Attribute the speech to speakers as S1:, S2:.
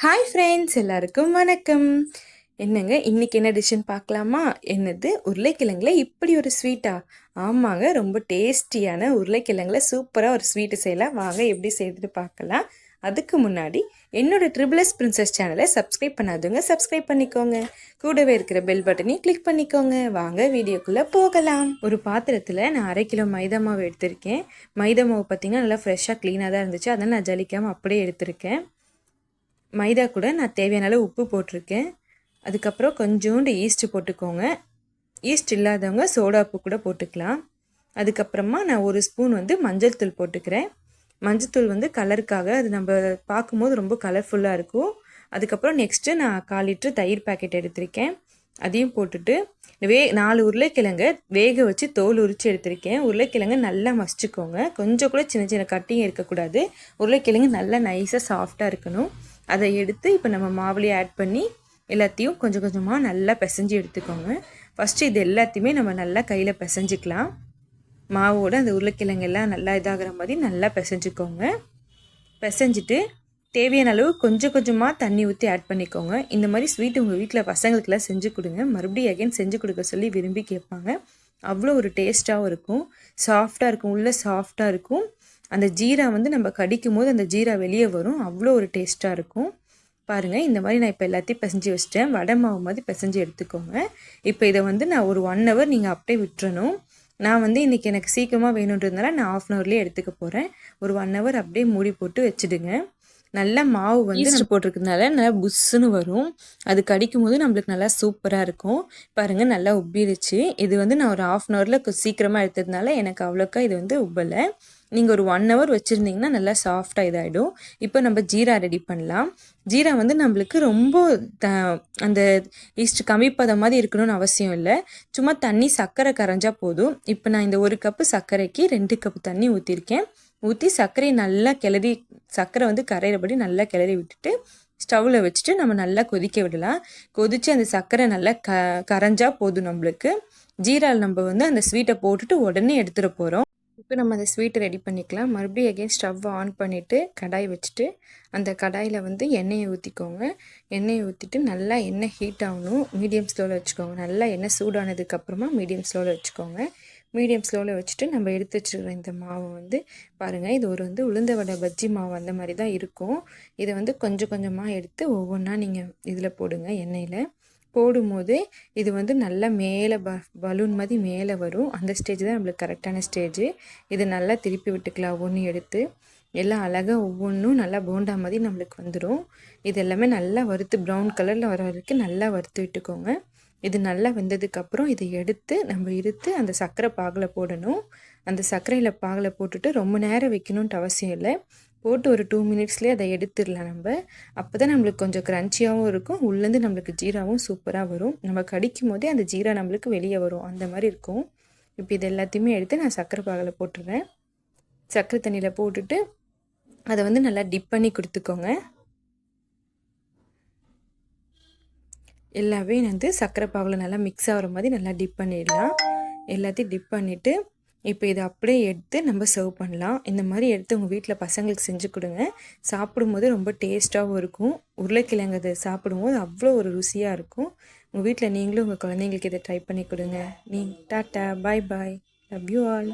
S1: Hi friends, எல்லாருக்கும் வணக்கம். என்னங்க இன்னைக்கு என்ன டிஷ்ஷுன்னு பார்க்கலாமா? என்னது, உருளைக்கிழங்குல இப்படி ஒரு ஸ்வீட்டா? ஆமாங்க, ரொம்ப டேஸ்டியான உருளைக்கிழங்குல சூப்பராக ஒரு ஸ்வீட்டு செய்யலாம். வாங்க எப்படி செய்யுதுன்னு பார்க்கலாம். அதுக்கு முன்னாடி என்னோட ட்ரிபிள்எஸ் பிரின்சஸ் சேனலை சப்ஸ்கிரைப் பண்ணாதவங்க சப்ஸ்கிரைப் பண்ணிக்கோங்க. கூடவே இருக்கிற பெல் பட்டனையும் கிளிக் பண்ணிக்கோங்க. வாங்க வீடியோக்குள்ளே போகலாம். ஒரு பாத்திரத்தில் நான் 1/2 கிலோ மைதா மாவு எடுத்திருக்கேன். மைதா மாவு பார்த்திங்கன்னா நல்லா ஃப்ரெஷ்ஷாக க்ளீனாக தான் இருந்துச்சு. அதனால் நான் ஜலிக்காமல் அப்படியே எடுத்திருக்கேன். மைதா கூட நான் தேவையான அளவு உப்பு போட்டிருக்கேன். அதுக்கப்புறம் கொஞ்சோண்டு ஈஸ்ட்டு போட்டுக்கோங்க. ஈஸ்ட் இல்லாதவங்க சோடா உப்பு கூட போட்டுக்கலாம். அதுக்கப்புறமா நான் 1 ஸ்பூன் மஞ்சள் தூள் போட்டுக்கிறேன். மஞ்சள் தூள் கலருக்காக, அது நம்ம பார்க்கும்போது ரொம்ப கலர்ஃபுல்லாக இருக்கும். அதுக்கப்புறம் நெக்ஸ்ட்டு நான் 1/4 லிட்டர் தயிர் பேக்கெட் எடுத்திருக்கேன். அதையும் போட்டுட்டு 4 உருளைக்கிழங்கை வேக வச்சு தோல் உரித்து எடுத்திருக்கேன். உருளைக்கிழங்கு நல்லா மசிச்சுக்கோங்க. கொஞ்சம் கூட சின்ன சின்ன கட்டியும் இருக்கக்கூடாது. உருளைக்கிழங்கு நல்லா நைஸாக சாஃப்டாக இருக்கணும். அதை எடுத்து இப்போ நம்ம மாவுலேயே ஆட் பண்ணி எல்லாத்தையும் கொஞ்சம் கொஞ்சமாக நல்லா பிசைஞ்சு எடுத்துக்கோங்க. ஃபஸ்ட்டு இது எல்லாத்தையுமே நம்ம நல்லா கையில் பிசைஞ்சிக்கலாம். மாவோடு அந்த உருளைக்கிழங்கு எல்லாம் நல்லா இதாகிற மாதிரி நல்லா பிசைஞ்சிக்கோங்க. பிசைஞ்சிட்டு தேவையான அளவு கொஞ்சம் கொஞ்சமாக தண்ணி ஊற்றி ஆட் பண்ணிக்கோங்க. இந்த மாதிரி ஸ்வீட் உங்கள் வீட்டில் பசங்களுக்கெல்லாம் செஞ்சு கொடுங்க. மறுபடியும் அகைன் செஞ்சு கொடுக்க சொல்லி விரும்பி கேட்பாங்க. அவ்வளோ ஒரு டேஸ்ட்டாகவும் இருக்கும், சாஃப்டாக இருக்கும், உள்ளே சாஃப்டாக இருக்கும். அந்த ஜீரா நம்ம கடிக்கும் போது அந்த ஜீரா வெளியே வரும். அவ்வளோ ஒரு டேஸ்ட்டாக இருக்கும். பாருங்கள், இந்த மாதிரி நான் இப்போ எல்லாத்தையும் பிசைஞ்சு வச்சிட்டேன். வடை மாவு மாதிரி பிசைஞ்சு எடுத்துக்கோங்க. இப்போ இதை நான் ஒரு 1 ஹவர் நீங்கள் அப்படியே விட்டுறணும். நான் இன்றைக்கி எனக்கு சீக்கிரமாக வேணுன்றதுனால நான் 1/2 ஹவர்லேயே எடுத்துக்க போகிறேன். ஒரு 1 ஹவர் அப்படியே மூடி போட்டு வச்சுடுங்க. நல்லா மாவு ஈஸ்ட் போட்டிருக்கிறதுனால நல்லா புஷ்ஷுன்னு வரும். அது கடிக்கும் போது நம்மளுக்கு நல்லா சூப்பராக இருக்கும். பாருங்கள், நல்லா உப்பிடுச்சு. இது நான் ஒரு 1/2 ஹவரில் சீக்கிரமாக எடுத்ததுனால எனக்கு அவ்வளோக்கா இது உப்பலை. நீங்கள் ஒரு 1 ஹவர் வச்சுருந்தீங்கன்னா நல்லா சாஃப்டாக இதாகிடும். இப்போ நம்ம ஜீரா ரெடி பண்ணலாம். ஜீரா நம்மளுக்கு ரொம்ப அந்த ஈஸ்ட் கம்மி பதம் மாதிரி இருக்கணும்னு அவசியம் இல்லை. சும்மா தண்ணி சர்க்கரை கரைஞ்சா போதும். இப்போ நான் இந்த 1 கப்பு சர்க்கரைக்கு 2 கப்பு தண்ணி ஊற்றிருக்கேன். ஊற்றி சர்க்கரையை நல்லா கிளறி, சர்க்கரை கரையிறபடி நல்லா கிளறி விட்டுட்டு ஸ்டவ்வில் வச்சுட்டு நம்ம நல்லா கொதிக்க விடலாம். கொதித்து அந்த சர்க்கரை நல்லா கரைஞ்சா போதும் நம்மளுக்கு. ஜீராவில் நம்ம அந்த ஸ்வீட்டை போட்டுட்டு உடனே எடுத்துகிட போகிறோம். இப்போ நம்ம அந்த ஸ்வீட்டை ரெடி பண்ணிக்கலாம். மறுபடியும் அகைன் ஸ்டவ்வை ஆன் பண்ணிவிட்டு கடாய் வச்சுட்டு அந்த கடாயில் எண்ணெயை ஊற்றிக்கோங்க. எண்ணெயை ஊற்றிட்டு நல்லா எண்ணெய் ஹீட் ஆகணும். மீடியம் ஸ்லோவில் வச்சுக்கோங்க. நல்லா எண்ணெய் சூடானதுக்கப்புறமா மீடியம் ஸ்லோவில் வச்சுக்கோங்க. மீடியம் ஸ்லோவில் வச்சுட்டு நம்ம எடுத்து வச்சுருக்கிற இந்த மாவை பாருங்கள், இது ஒரு உளுந்த வடை பஜ்ஜி மாவு அந்த மாதிரி தான் இருக்கும். இதை கொஞ்சம் கொஞ்சமாக எடுத்து ஒவ்வொன்றா நீங்கள் இதில் போடுங்க. எண்ணெயில் போடும்போது இது நல்லா மேலே பலூன் மாதிரி மேலே வரும். அந்த ஸ்டேஜ் தான் நம்மளுக்கு கரெக்டான ஸ்டேஜு. இது நல்லா திருப்பி விட்டுக்கலாம். ஒவ்வொன்றும் எடுத்து எல்லாம் அழகாக ஒவ்வொன்றும் நல்லா போண்டா மாதிரி நம்மளுக்கு வந்துடும். இது எல்லாமே நல்லா வறுத்து ப்ரௌன் கலரில் வர வரைக்கும் நல்லா வறுத்து விட்டுக்கோங்க. இது நல்லா வெந்ததுக்கப்புறம் இதை எடுத்து நம்ம இருத்து அந்த சர்க்கரை பாகில் போடணும். அந்த சர்க்கரையில் பாகில் போட்டுட்டு ரொம்ப நேரம் வைக்கணுன்ட்டு அவசியம் இல்லை. போட்டு ஒரு 2 மினிட்ஸ்லேயே அதை எடுத்துடலாம் நம்ம. அப்போ தான் நம்மளுக்கு கொஞ்சம் க்ரன்ச்சியாகவும் இருக்கும். உள்ளேருந்து நம்மளுக்கு ஜீராவும் சூப்பராக வரும். நம்ம கடிக்கும் போதே அந்த ஜீரா நம்மளுக்கு வெளியே வரும், அந்த மாதிரி இருக்கும். இப்போ இது எல்லாத்தையுமே எடுத்து நான் சர்க்கரை பாகில் போட்டுடுறேன். சர்க்கரை தண்ணியில் போட்டுட்டு அதை நல்லா டிப் பண்ணி கொடுத்துக்கோங்க. எல்லாமே சர்க்கரை பாகில் நல்லா மிக்ஸ் ஆகிற மாதிரி நல்லா டிப் பண்ணிடலாம். எல்லாத்தையும் டிப் பண்ணிவிட்டு இப்போ இதை அப்படியே எடுத்து நம்ம சர்வ் பண்ணலாம். இந்த மாதிரி எடுத்து உங்கள் வீட்டில் பசங்களுக்கு செஞ்சு கொடுங்க. சாப்பிடும்போது ரொம்ப டேஸ்ட்டாகவும் இருக்கும். உருளைக்கிழங்கு அதை சாப்பிடும்போது அவ்வளோ ஒரு ருசியாக இருக்கும். உங்கள் வீட்டில் நீங்களும் உங்கள் குழந்தைங்களுக்கு இதை ட்ரை பண்ணி கொடுங்க. Tata, bye bye, love you all.